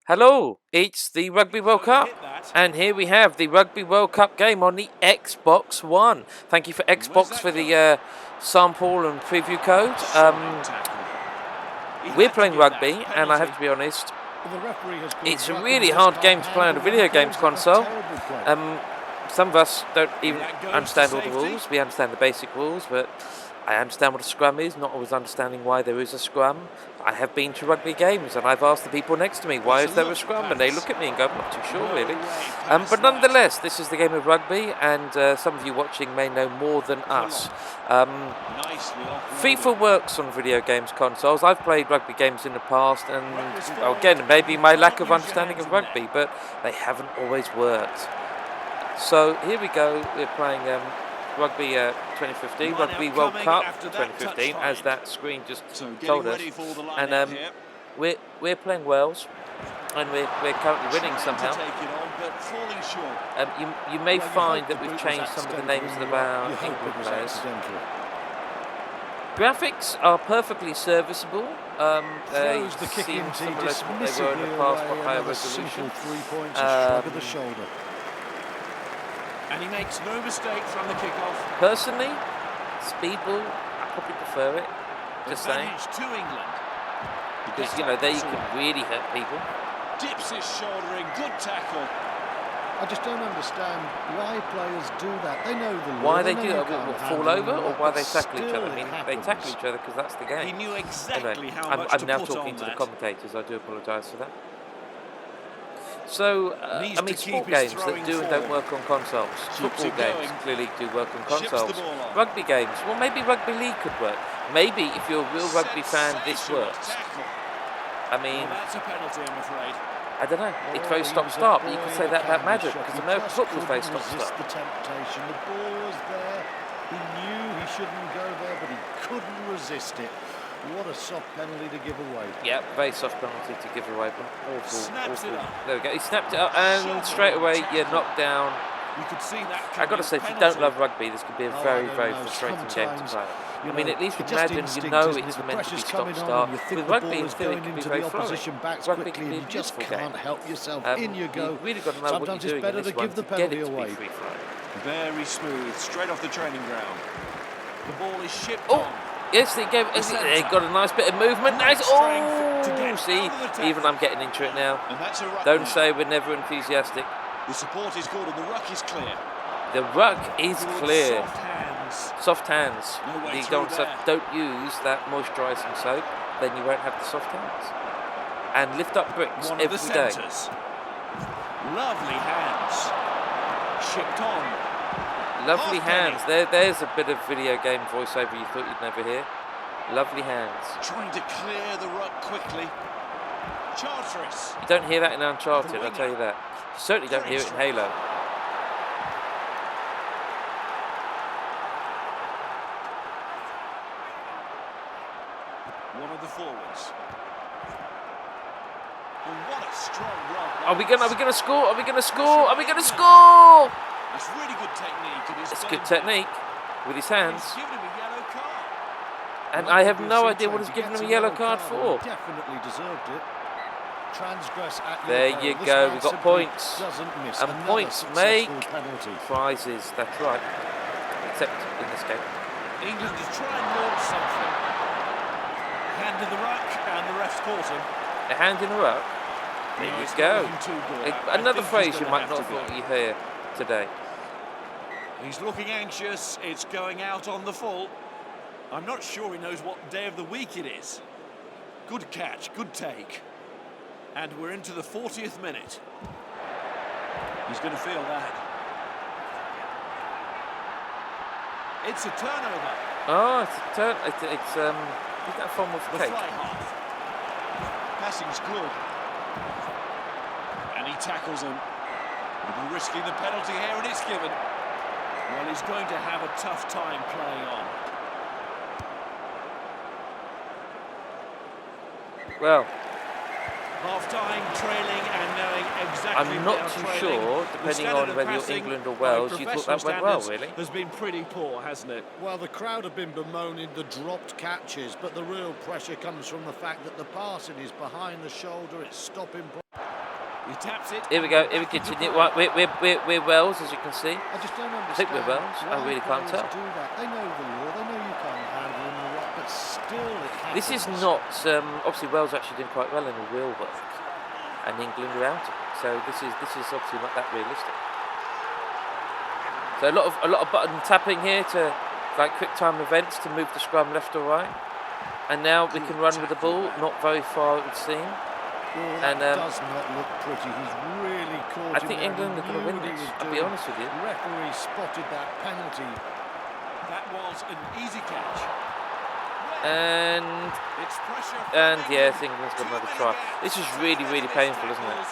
Hello, it's the Rugby World Cup, and here we have the Rugby World Cup game on the Xbox One. Thank you for Xbox for the sample and preview code. We're playing rugby, and I have to be honest, it's a really hard game to play on a video games console. Some of us don't even understand all the rules. We understand the basic rules, but I understand what a scrum is, not always understanding why there is a scrum. I have been to rugby games and I've asked the people next to me, why is there a scrum? And they look at me and go, I'm not too sure really. But nonetheless, this is the game of rugby, and some of you watching may know more than us. FIFA works on video games consoles. I've played rugby games in the past, and again, maybe my lack of understanding of rugby, but they haven't always worked. So here we go, we're playing Rugby 2015, Rugby World Cup 2015, as that screen just told us. And we're playing Wales, and we're currently winning somehow. You may find that we've changed some of the names of our England players. Graphics are perfectly serviceable. They seem similar to what they were in the past, but higher resolution. And he makes no mistake from the kickoff. Personally, speed ball, I probably prefer it. Just saying. To England. Because, you know, there you can really hurt people. Dips his shoulder in, good tackle. I just don't understand why players do that. They know the law. Why they do that? What, fall over, or why they tackle each other? I mean, they tackle each other because that's the game. He knew exactly how much I'm to now put talking on to the that. commentators. I do apologise for that. So, I mean, sport games that do and don't work on consoles. Football games clearly do work on consoles. Rugby games, well, maybe Rugby League could work. Maybe if you're a real rugby fan, this works. I mean, That's a penalty, I'm afraid. I don't know. It's very stop-start, but you can say that about Madrid, because American football's very stop-start. The temptation. The ball was there. He knew he shouldn't go there, but he couldn't resist it. What a soft penalty to give away. Yeah, very soft penalty to give away. Awful, Snaps awful. it up. There we go. He snapped it up, and straight away you're knocked down. You could see that. I've got to say, if you don't love rugby, this could be a very, very frustrating game to play. I mean, at least with Madden, you know it's meant to be stop-start. With rugby, in theory, it can be very flowing. Rugby can be a beautiful game. Can't help yourself. In you go. You've really got to know what you're doing in this one to get it to be free-flowing. Very smooth, straight off the training ground. The ball is shipped on. Yes, they got a nice bit of movement. Nice. Oh, see, even I'm getting into it now. Don't say we're never enthusiastic. The support is good and the ruck is clear. The ruck is clear. Soft hands. Soft hands. No way You through there. don't use that moisturising soap, then you won't have the soft hands. And lift up bricks One of the every day. centres. Lovely hands. Shipped on. Lovely hands. There's a bit of video game voiceover you thought you'd never hear. Lovely hands. Trying to clear the ruck quickly. Charteris. You don't hear that in Uncharted, I'll tell you that. You certainly don't hear it in Halo. One of the forwards. Well, what a strong run. Are we gonna score? Are we gonna score? Are we gonna score? That's really good technique. And It's good technique with his hands. He's given him a yellow card. And I have no idea what he's given him a yellow card for. Definitely deserved it. Transgress at There your you peril. go, This we've got man points. simply doesn't miss. And Another points successful make penalty. prizes, that's right. Except in this game. England to try and launch something. Hand in the ruck, and the ref's caught him. A hand in a ruck. There No, you it's go. not looking too good. I Another think phrase he's you gonna might have not to go. thought you hear today. He's looking anxious. It's going out on the full. I'm not sure he knows what day of the week it is. Good catch, good take. And we're into the 40th minute. He's going to feel that. It's a turnover. Oh, it's a turn. It's is that a form of The cake? fly half. Passing's good. And he tackles him. He'll be risking the penalty here, and it's given. Well, he's going to have a tough time playing on. Well, Half-time, trailing and knowing exactly I'm what not they're too trailing. sure, The depending standard on of whether you're passing England or by Wales, you thought professional that went well, standards really. has been pretty poor, hasn't it? Well, the crowd have been bemoaning the dropped catches, but the real pressure comes from the fact that the passing is behind the shoulder, it's stopping. He taps it. Here we go. Here we continue. Right, we're Wales, as you can see. I just don't understand. I think we're Wales. I really can't tell. Do that. They know the law. They know you can't handle them or what, but still it happens. This is not. Obviously, Wales are actually doing quite well in the wheel work, and England are out. So this is obviously not that realistic. So a lot of button tapping here to like quick time events to move the scrum left or right. And now we can run with the ball, not very far it would seem. Oh, and does not look pretty. He's really caught. I think England are going to win this. I'll be honest with you. The referee spotted that penalty. That was an easy catch. And It's pressure. yes, England's got another try. This is really, really painful, isn't it? It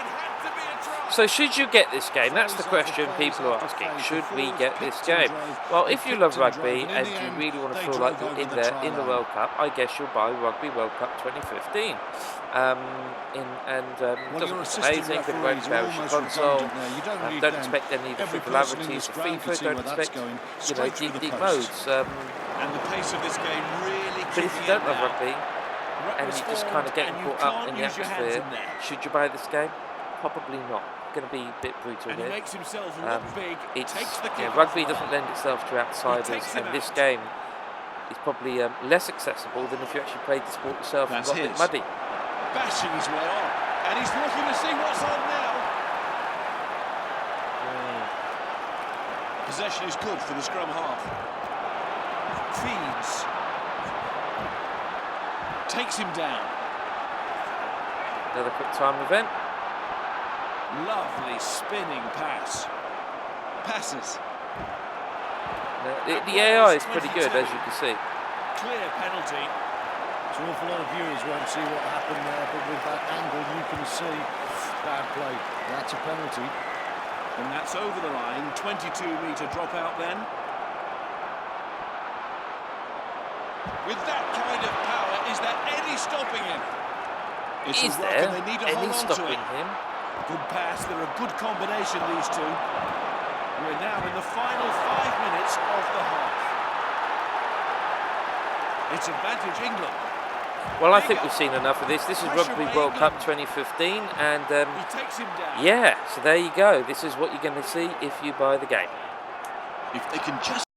had to be a try. So should you get this game? That's the question people are asking. Should we get this game? Well, if you love rugby and you really want to feel like you're in there in the World Cup, I guess you'll buy Rugby World Cup 2015. It doesn't look amazing, the great Belgian console. Don't expect any of the trivialities of FIFA. Don't expect deep modes. And the pace of this game really. But if you don't love rugby and you're just kind of getting caught up in the atmosphere, should you buy this game? Probably not. Going to be a bit brutal and he here. makes himself look big. Takes the kick. Rugby doesn't lend itself to outsiders, and this game is probably less accessible than if you actually played the sport yourself and got a bit muddy. Bashing his way on, and he's looking to see what's on now. Possession is good for the scrum half. Feeds. Takes him down. Another quick time event. Lovely spinning pass. Passes. The AI is pretty good, as you can see. Clear penalty. An awful lot of viewers won't see what happened there, but with that angle you can see bad play. That's a penalty. And that's over the line. 22-metre dropout then. With that kind of power, is there any stopping him? It's Is a rock there and they need to any hold on to stopping it. him? Good pass. They're a good combination, these two. We're now in the final 5 minutes of the half. It's advantage England. Well, I think we've seen enough of this. This is Rugby World Cup 2015, and He takes him down. yeah, so there you go. This is what you're going to see if you buy the game. If they can just